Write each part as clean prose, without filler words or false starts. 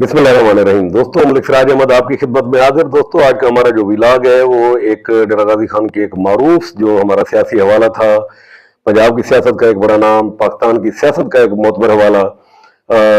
बिस्मिल्लाहिर्रहमानिर्रहीम। दोस्तों, मलिक सिराज अहमद आपकी खिदमत में हाजिर। दोस्तों, आज का हमारा जो व्लॉग है वो एक डेरा गाजी खान के एक मारूफ जो हमारा सियासी हवाला था, पंजाब की सियासत का एक बड़ा नाम, पाकिस्तान की सियासत का एक मोतबर हवाला,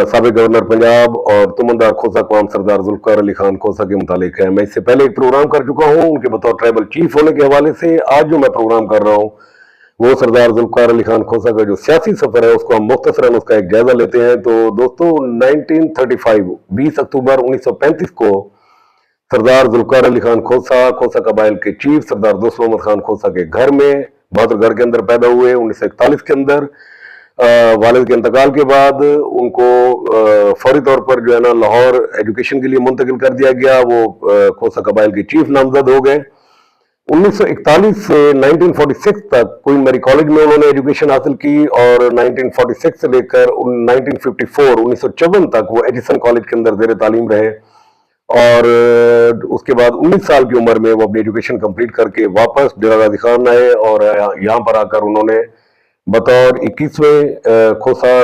साबिक गवर्नर पंजाब और तुमंदार खोसा कौम सरदार जुल्फकार अली खान खोसा के मुतालिक है। मैं इससे पहले एक प्रोग्राम कर चुका हूँ उनके बतौर ट्राइबल चीफ होने के हवाले से। आज जो मैं प्रोग्राम कर रहा हूँ वो सरदार जुल्फकार अली खान खोसा का जो सियासी सफर है उसको हम मुख्तसरन उसका एक जायजा लेते हैं। तो दोस्तों, 1935 20 अक्टूबर 1935 को सरदार जुल्फकार अली खान खोसा खोसा कबाइल के चीफ सरदार दोस्त मोहम्मद खान खोसा के घर में बहादुरगढ़ के अंदर पैदा हुए। 1941 के अंदर वालिद के इंतकाल के बाद उनको फौरी तौर पर जो है ना लाहौर एजुकेशन के लिए मुंतकिल कर दिया गया। वो खोसा कबाइल के चीफ नामजद हो गए। 1941 से 1946 तक क्वीन मैरी कॉलेज में उन्होंने एजुकेशन हासिल की और 1946 से लेकर 1954 तक वो एडिसन कॉलेज के अंदर जेर तालीम रहे और उसके बाद 19 साल की उम्र में वो अपनी एजुकेशन कंप्लीट करके वापस डेरा गाजी खान आए और यहाँ पर आकर उन्होंने बतौर 21वें खोसा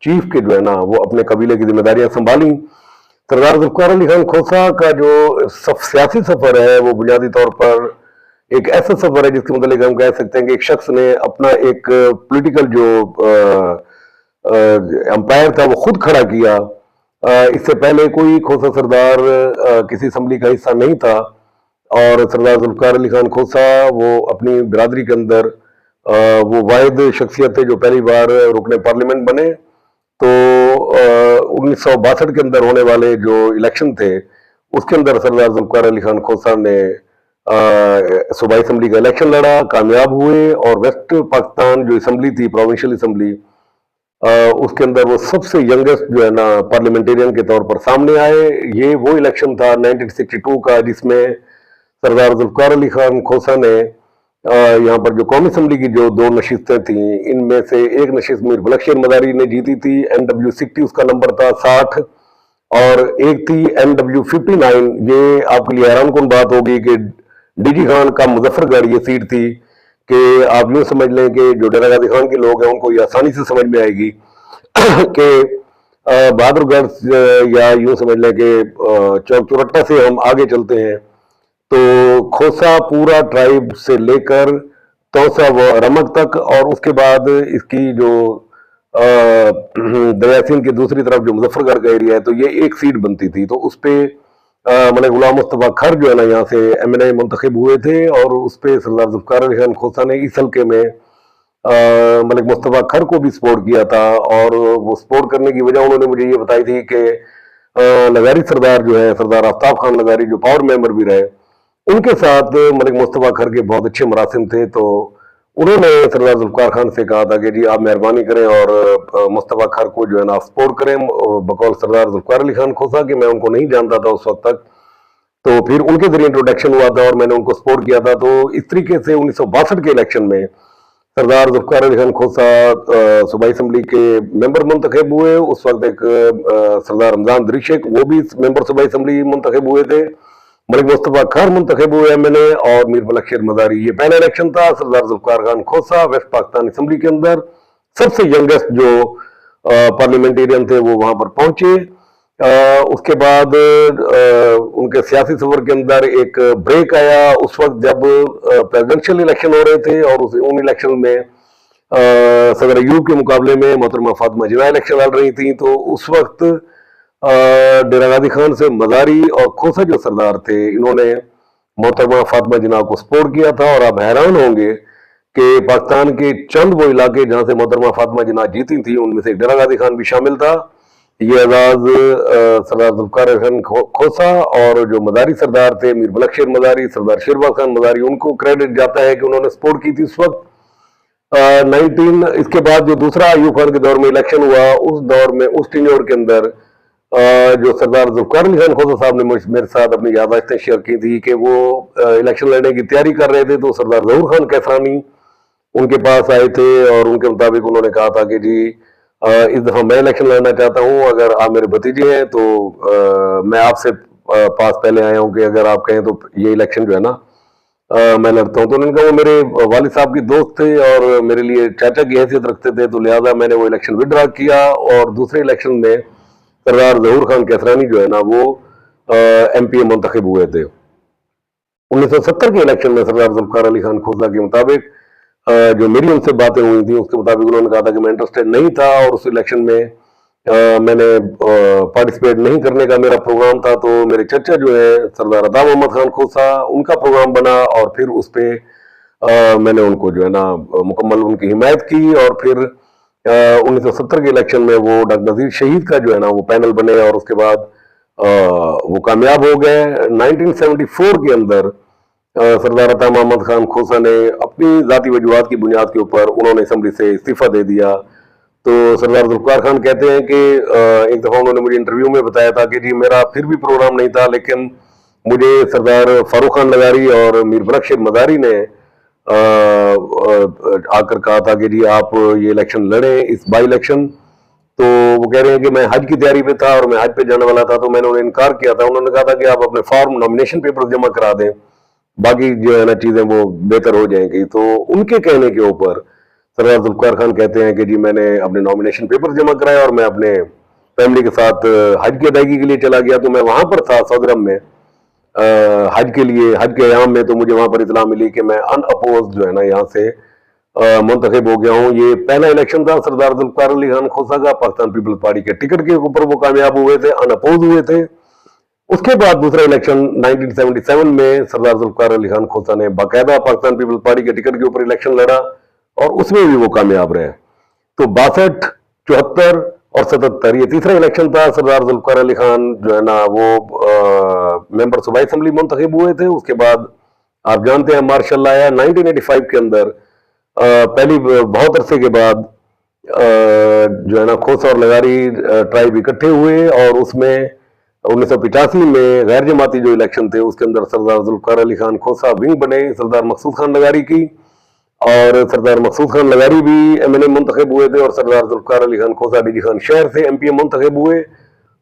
चीफ के जो है ना वो अपने कबीले की जिम्मेदारियां संभाली। सरदार जुल्फकार अली खान खोसा का जो सियासी सफर है वो बुनियादी तौर पर एक ऐसा सफर है जिसके मतलब हम कह सकते हैं कि एक शख्स ने अपना एक पॉलिटिकल जो एम्पायर था वो खुद खड़ा किया। इससे पहले कोई खोसा सरदार किसी असम्बली का हिस्सा नहीं था और सरदार जुल्फकार अली खान खोसा वो अपनी बिरादरी के अंदर वो वाहिद शख्सियत थे जो पहली बार रुकने पार्लियामेंट बने। तो 1962 के अंदर होने वाले जो इलेक्शन थे उसके अंदर सरदार जुल्फकार अली खान खोसा ने सूबाई असम्बली का इलेक्शन लड़ा, कामयाब हुए और वेस्ट पाकिस्तान जो असम्बली थी, प्रोविंशियल असम्बली, उसके अंदर वो सबसे यंगेस्ट जो है ना पार्लियामेंटेरियन के तौर पर सामने आए। ये वो इलेक्शन था 1962 का जिसमें सरदार जुल्फकार अली खान खोसा ने यहाँ पर जो कौमी असम्बली की जो दो नशिस्तें थी इनमें से एक नशिस्त मीर बलखशेर मदारी ने जीती थी, NW60 उसका नंबर था 60, और एक थी NW59। ये आपके लिए हैरान कुन बात होगी कि डीजी खान का मुजफ्फरगढ़ ये सीट थी कि आप यूं समझ लें कि जो डेरा गाजी खान के लोग हैं उनको ये आसानी से समझ में आएगी कि बहादुरगढ़ या यूं समझ लें कि चौक चौरट्टा से हम आगे चलते हैं तो खोसा पूरा ट्राइब से लेकर तौसा व रमक तक और उसके बाद इसकी जो दरिया सिंध की दूसरी तरफ जो मुजफ्फरगढ़ का एरिया है तो ये एक सीट बनती थी। तो उस पर मलिक गुलाम मुस्तफा खर जो है ना यहाँ से MNA मुंतखब हुए थे और उस पर सरदार जुल्फकार अली खान खोसा ने इस हल्के में मलिक मुस्तफा खर को भी सपोर्ट किया था। और वो सपोर्ट करने की वजह उन्होंने मुझे ये बताई थी कि लगारी सरदार जो है सरदार आफ्ताब खान लगारी जो पावर मेंबर भी रहे उनके साथ मलिक मुस्तफा खर के बहुत अच्छे मरासिम थे। तो उन्होंने सरदार जुल्फकार खान से कहा था कि जी आप मेहरबानी करें और मुस्तफा खर को जो है ना सपोर्ट करें बकौल सरदार जुल्फकार अली खान खोसा कि मैं उनको नहीं जानता था उस वक्त तक। तो फिर उनके जरिए इंट्रोडक्शन हुआ था और मैंने उनको सपोर्ट किया था। तो इस तरीके से 1962 के इलेक्शन में सरदार जुल्फकार अली खान खोसा सूबाई असम्बली के मेंबर मुंतखब हुए। उस वक्त एक सरदार रमजान दरिशक वो भी मेंबर सूबाई असम्बली मुंतखब हुए थे। मलिक मुस्तफा खर मुंतखब हुए MNA और मीर बलखशेर मदारी। ये पहला इलेक्शन था। सरदार जुल्फकार खान खोसा वेस्ट पाकिस्तान असम्बली के अंदर सबसे यंगेस्ट जो पार्लियामेंटेरियन थे वो वहां पर पहुंचे। उसके बाद उनके सियासी सफर के अंदर एक ब्रेक आया उस वक्त जब प्रेसिडेंशियल इलेक्शन हो रहे थे और उन इलेक्शन में सदर अयूब के मुकाबले में मोहतरमा फातिमा जिन्ना इलेक्शन लड़ रही थी। तो उस वक्त डेरा गाजी खान से मदारी और खोसा जो सरदार थे इन्होंने मोहतरमा फातिमा जिन्ना को सपोर्ट किया था। और आप हैरान होंगे कि पाकिस्तान के चंद वो इलाके जहां से मोहतरमा फातिमा जिन्ना जीती थी उनमें से डेरा गाजी खान भी शामिल था। ये एजाज सरदार जुल्फकार अली खान खोसा और जो मदारी सरदार थे मीर बलखशेर मदारी सरदार शेरबाज खान मदारी उनको क्रेडिट जाता है कि उन्होंने सपोर्ट की थी उस वक्त। 19 इसके बाद जो दूसरा अयूब खान के दौर में इलेक्शन हुआ उस दौर में उस टिन्योर के अंदर जो सरदार जुल्फकार अली खान खोसा साहब ने मेरे साथ अपनी यादाश्तें शेयर की थी कि वो इलेक्शन लड़ने की तैयारी कर रहे थे। तो सरदार जहूर खान कैसानी उनके पास आए थे और उनके मुताबिक उन्होंने कहा था कि जी इस दफा मैं इलेक्शन लड़ना चाहता हूं, अगर आप मेरे भतीजे हैं तो मैं आपसे पास पहले आया हूं कि अगर आप कहें तो ये इलेक्शन जो है ना मैं लड़ता हूं। तो उन्होंने कहा वो मेरे वालिद साहब की दोस्त थे और मेरे लिए चाचा की हैसियत रखते थे, तो लिहाजा मैंने वो इलेक्शन विड्रा किया और दूसरे इलेक्शन में सरदार जहूर खान कैसरानी जो है ना वो एमपी मुंतखब हुए थे। 1970 के इलेक्शन में सरदार जुल्फकार अली खान खोसा के मुताबिक जो मेरी उनसे बातें हुई थी उसके मुताबिक उन्होंने कहा था कि मैं इंटरेस्टेड नहीं था और उस इलेक्शन में मैंने पार्टिसिपेट नहीं करने का मेरा प्रोग्राम था। तो मेरे चचा जो है सरदार अता मोहम्मद खान खोसा, उनका प्रोग्राम बना और फिर उस पर मैंने उनको जो है ना मुकम्मल उनकी हिमायत की। और फिर 1970 के इलेक्शन में वो डॉक्टर नजीर शहीद का जो है ना वो पैनल बने और उसके बाद वो कामयाब हो गए। 1974 के अंदर सरदार अता मोहम्मद खान खोसा ने अपनी जाती वजूहात की बुनियाद के ऊपर उन्होंने असम्बली से इस्तीफा दे दिया। तो सरदार जुल्फकार खान कहते हैं कि एक दफा उन्होंने मुझे इंटरव्यू में बताया था कि जी मेरा फिर भी प्रोग्राम नहीं था, लेकिन मुझे सरदार फारूक खान लगारी और मीर बख्श मदारी ने आकर कहा था कि जी आप ये इलेक्शन लड़े, इस बाई इलेक्शन। तो वो कह रहे हैं कि मैं हज की तैयारी पे था और मैं हज पे जाने वाला था, तो मैंने उन्हें इनकार किया था। उन्होंने कहा था कि आप अपने फॉर्म नॉमिनेशन पेपर जमा करा दें, बाकी जो है ना चीजें वो बेहतर हो जाएंगी। तो उनके कहने के ऊपर सरदार जुल्फकार खान कहते हैं कि जी मैंने अपने नॉमिनेशन पेपर जमा कराए और मैं अपने फैमिली के साथ हज की अदायगी के लिए चला गया। तो मैं वहां पर था सऊदी में हज के लिए, हज के अयाम में। तो मुझे वहां पर इतला मिली कि मैं अनअपोज जो है ना यहाँ से मुंतखब हो गया हूँ। ये पहला इलेक्शन था सरदार जुल्फकार अली खान खोसा का, पाकिस्तान पीपल्स पार्टी के टिकट के ऊपर वो कामयाब हुए थे, अनअपोज हुए थे। उसके बाद दूसरा इलेक्शन 1977 में सरदार जुल्फकार अली खान खोसा ने बाकायदा पाकिस्तान पीपल्स पार्टी के टिकट के ऊपर इलेक्शन लड़ा और उसमें भी वो कामयाब रहे। तो 62, 74 और 77 ये तीसरा इलेक्शन था। सरदार जुल्फकार अली खान जो है ना वो मेंबर सूबाई असम्बली मुंतखब हुए थे। उसके बाद आप जानते हैं मार्शल आया 1985 के अंदर। पहली बहुत अरसे के बाद जो है ना खोसा और लगारी ट्राइब इकट्ठे हुए और उसमें 1985 में गैर जमाती जो इलेक्शन थे उसके अंदर सरदार जुल्फकार अली खान खोसा विंग बने सरदार मकसूद खान लगारी की, और सरदार मकसूद खान लगारी भी एमएनए मुंतखब हुए थे और सरदार जुल्फकार अली खान खोसा डीजी खान शहर से एमपीए मुंतखब हुए।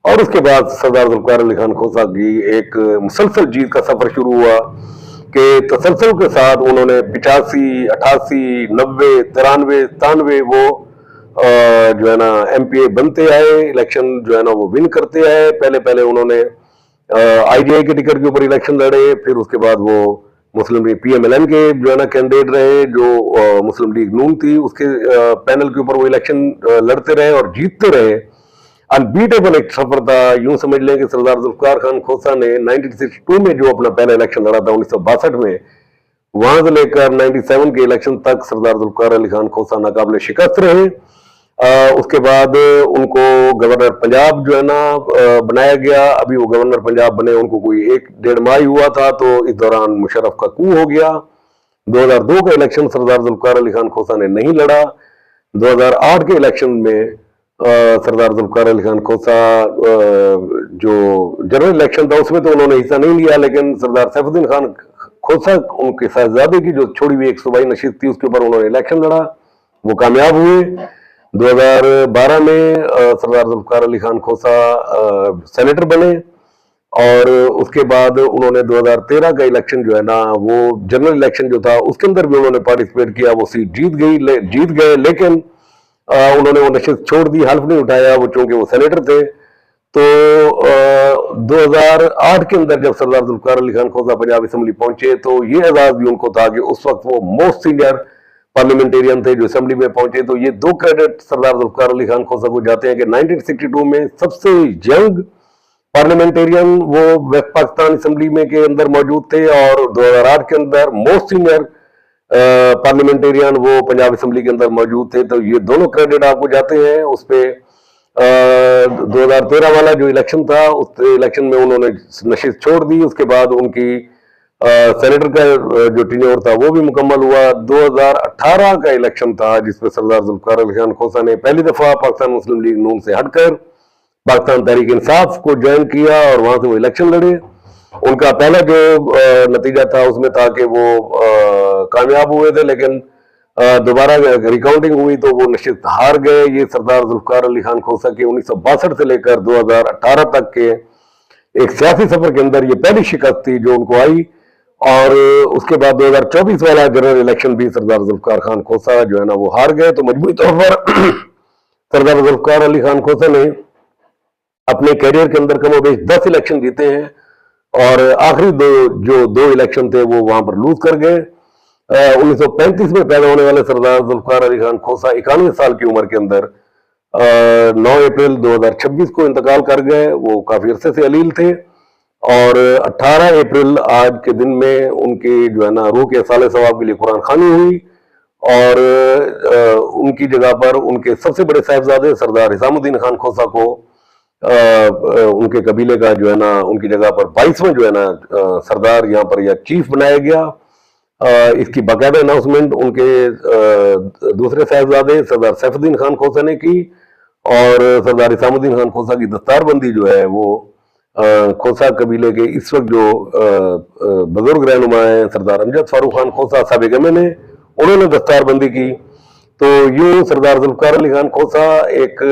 और उसके बाद सरदार जुल्फकार अली खान खोसा की एक मुसलसल जीत का सफर शुरू हुआ कि तसलसल के साथ उन्होंने 85, 88, 90, 93, 97 वो जो है ना एमपीए बनते आए, इलेक्शन जो है ना वो विन करते आए। पहले पहले उन्होंने आईजीआई के टिकट के ऊपर इलेक्शन लड़े, फिर उसके बाद वो मुस्लिम लीग पीएमएलएन के जो है ना कैंडिडेट रहे, जो मुस्लिम लीग नून थी उसके पैनल के ऊपर वो इलेक्शन लड़ते रहे और जीतते रहे। अनबीटेबल एक सफर था। यूं समझ लें कि सरदार जुल्फकार खान खोसा ने 1962 में जो अपना पहला इलेक्शन लड़ा था 1962 में, वहां से लेकर 97 के इलेक्शन तक सरदार जुल्फकार अली खान खोसा नाकाबिले शिकस्त रहे। उसके बाद उनको गवर्नर पंजाब जो है ना बनाया गया। अभी वो गवर्नर पंजाब बने उनको कोई 1-1.5 माह ही हुआ था, तो इस दौरान मुशर्रफ का कू हो गया। 2002 का इलेक्शन सरदार जुल्फकार अली खान खोसा ने नहीं लड़ा। 2008 के इलेक्शन में सरदार जुल्फकार अली खान खोसा जो जनरल इलेक्शन था उसमें तो उन्होंने हिस्सा नहीं लिया, लेकिन सरदार सैफुद्दीन खान खोसा उनके साहबजादे की जो छोड़ी हुई एक सूबाई नशीद थी उसके ऊपर उन्होंने इलेक्शन लड़ा, वो कामयाब हुए। 2012 में सरदार जुल्फकार अली खान खोसा सेनेटर बने और उसके बाद उन्होंने 2013 का इलेक्शन जो है ना वो जनरल इलेक्शन जो था उसके अंदर भी उन्होंने पार्टिसिपेट किया, वो सीट जीत गए, लेकिन उन्होंने वो नशिस्त छोड़ दी, हल्फ नहीं उठाया वो, चूंकि वो सेनेटर थे। तो 2008 के अंदर जब सरदार जुल्फकार अली खान खोसा पंजाब असेंबली पहुंचे तो ये एजाज भी उनको था कि उस वक्त वो मोस्ट सीनियर पार्लियामेंटेरियन थे जो असेंबली में पहुंचे। तो ये 2 क्रेडिट सरदार जुल्फकार अली खान खोसा को जाते हैं कि 1962 में सबसे यंग पार्लियामेंटेरियन वो वेस्ट पाकिस्तान असेंबली में के अंदर मौजूद थे और 2008 के अंदर मोस्ट सीनियर पार्लियामेंटेरियन वो पंजाब असेंबली के अंदर मौजूद थे। तो ये दोनों क्रेडिट आपको जाते हैं। उस पे 2013 वाला जो इलेक्शन था उस इलेक्शन में उन्होंने नशिस्त छोड़ दी। उसके बाद उनकी सेनेटर का जो टेन्योर था वो भी मुकम्मल हुआ। 2018 का इलेक्शन था जिसमें सरदार जुल्फकार अली खान खोसा ने पहली दफा पाकिस्तान मुस्लिम लीग नून से हटकर पाकिस्तान तहरीक इंसाफ को ज्वाइन किया और वहां से वो इलेक्शन लड़े। उनका पहला जो नतीजा था उसमें था कि वो कामयाब हुए थे, लेकिन दोबारा रिकाउंटिंग हुई तो वो निश्चित हार गए। ये सरदार जुल्फकार अली खान खोसा के 1962 से लेकर 2018 तक के एक सियासी सफर के अंदर ये पहली शिकस्त थी जो उनको आई। और उसके बाद 2024 वाला जनरल इलेक्शन भी सरदार जुल्फकार खान खोसा जो है ना वो हार गए। तो मजबूरी तौर पर सरदार जुल्फकार अली खान खोसा ने अपने कैरियर के अंदर कमोबेश 10 इलेक्शन जीते हैं और आखिरी दो इलेक्शन थे वो वहां पर लूज कर गए। 1935 में पैदा होने वाले सरदार जुल्फिकार अली खान खोसा 91 साल की उम्र के अंदर 9 अप्रैल 2026 को इंतकाल कर गए। वो काफी अरसे से अलील थे और 18 अप्रैल आज के दिन में उनकी जो है ना रूह के साले सवाब के लिए कुरान खानी हुई और उनकी जगह पर उनके सबसे बड़े साहिबजादे सरदार हिसामुद्दीन खान खोसा को उनके कबीले का जो है ना उनकी जगह पर 22वां जो है ना सरदार यहाँ पर या चीफ बनाया गया। इसकी बाकायदा अनाउंसमेंट उनके दूसरे साहिबजादे सरदार सैफुद्दीन खान खोसा ने की और सरदार हिसामुद्दीन खान खोसा की दस्तारबंदी जो है वो खोसा कबीले के इस वक्त जो बुजुर्ग रहनुमा है सरदार अमजद फारूक खान खोसा साबिक ने उन्होंने दस्तारबंदी की। तो यूं सरदार जुल्फिकार अली खान खोसा एक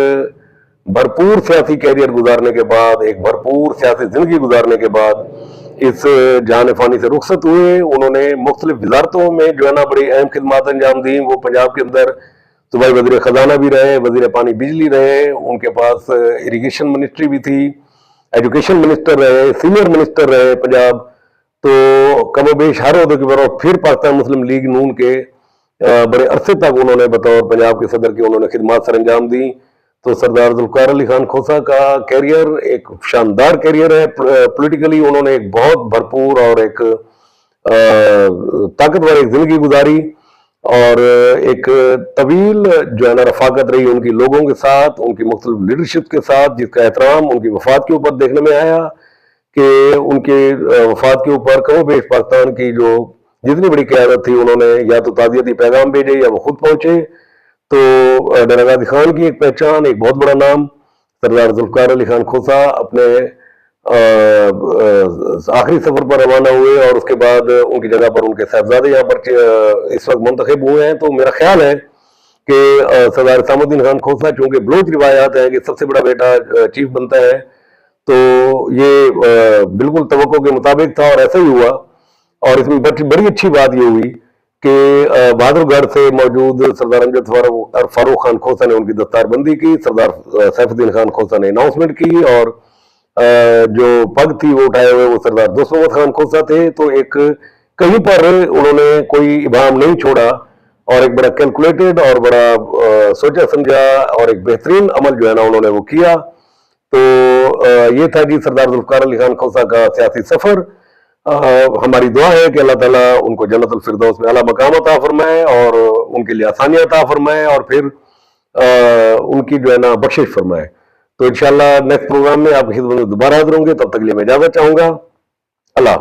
भरपूर सियासी कैरियर गुजारने के बाद, एक भरपूर सियासी जिंदगी गुजारने के बाद इस जान फानी से रुखसत हुए। उन्होंने मुख्तलिफ वजारतों में जो है ना बड़ी अहम खिदमात अंजाम दी। वो पंजाब के अंदर सूबाई वजीर खजाना भी रहे, वजीर पानी बिजली रहे, उनके पास इरीगेशन मिनिस्ट्री भी थी, एजुकेशन मिनिस्टर रहे, सीनियर मिनिस्टर रहे पंजाब। तो कमोबेश हर ओहदे के ऊपर फिर पाकिस्तान मुस्लिम लीग नून के बड़े अरसे तक उन्होंने बतौर पंजाब के सदर के उन्होंने खिदमात सर अंजाम दी। तो सरदार जुल्फिकार अली खान खोसा का कैरियर एक शानदार कैरियर है। पॉलिटिकली उन्होंने एक बहुत भरपूर और एक ताकतवर एक जिंदगी गुजारी और एक तवील जो है ना रफाकत रही उनकी लोगों के साथ, उनकी मुख्तलिफ लीडरशिप के साथ, जिसका एहतराम उनकी वफात के ऊपर देखने में आया कि उनके वफात के ऊपर कमोबेश पाकिस्तान की जो जितनी बड़ी क़यादत थी उन्होंने या तो ताज़ियती पैगाम भेजे या वो खुद पहुंचे। तो डरा गाजी खान की एक पहचान, एक बहुत बड़ा नाम, सरदार जुल्फिकार अली खान खोसा अपने आखिरी सफर पर रवाना हुए और उसके बाद उनकी जगह पर उनके साहबजादे यहाँ पर इस वक्त मुंतखब हुए हैं। तो मेरा ख्याल है कि सरदार हिसामुद्दीन खान खोसा चूंकि बलोच रिवायात है कि सबसे बड़ा बेटा चीफ बनता है, तो ये बिल्कुल तवक्को के मुताबिक था और ऐसा ही हुआ। और इसमें बड़ी अच्छी बात ये हुई कि बहादुरगढ़ से मौजूद सरदार अमजद फारूक खान खोसा ने उनकी दस्तारबंदी की, सरदार सैफुद्दीन खान खोसा ने अनाउंसमेंट की और जो पग थी वो उठाए हुए वो सरदार दोस्त मोहम्मद खान खोसा थे। तो एक कहीं पर उन्होंने कोई इबाम नहीं छोड़ा और एक बड़ा कैलकुलेटेड और बड़ा सोचा समझा और एक बेहतरीन अमल जो है ना उन्होंने वो किया। तो ये था जी सरदार जुल्फिकार अली खान खोसा का सियासी सफर। हमारी दुआ है कि अल्लाह ताला उनको जन्नतुल फिरदौस में आला मकाम अता फरमाए और उनके लिए आसानियां अता फरमाए और फिर उनकी जो है ना बख्शिश फरमाए। तो इंशाल्लाह नेक्स्ट प्रोग्राम में आपकी खिदमत में दोबारा हाजिर होंगे। तब तक के लिए मैं इजाजत चाहूंगा। अल्लाह।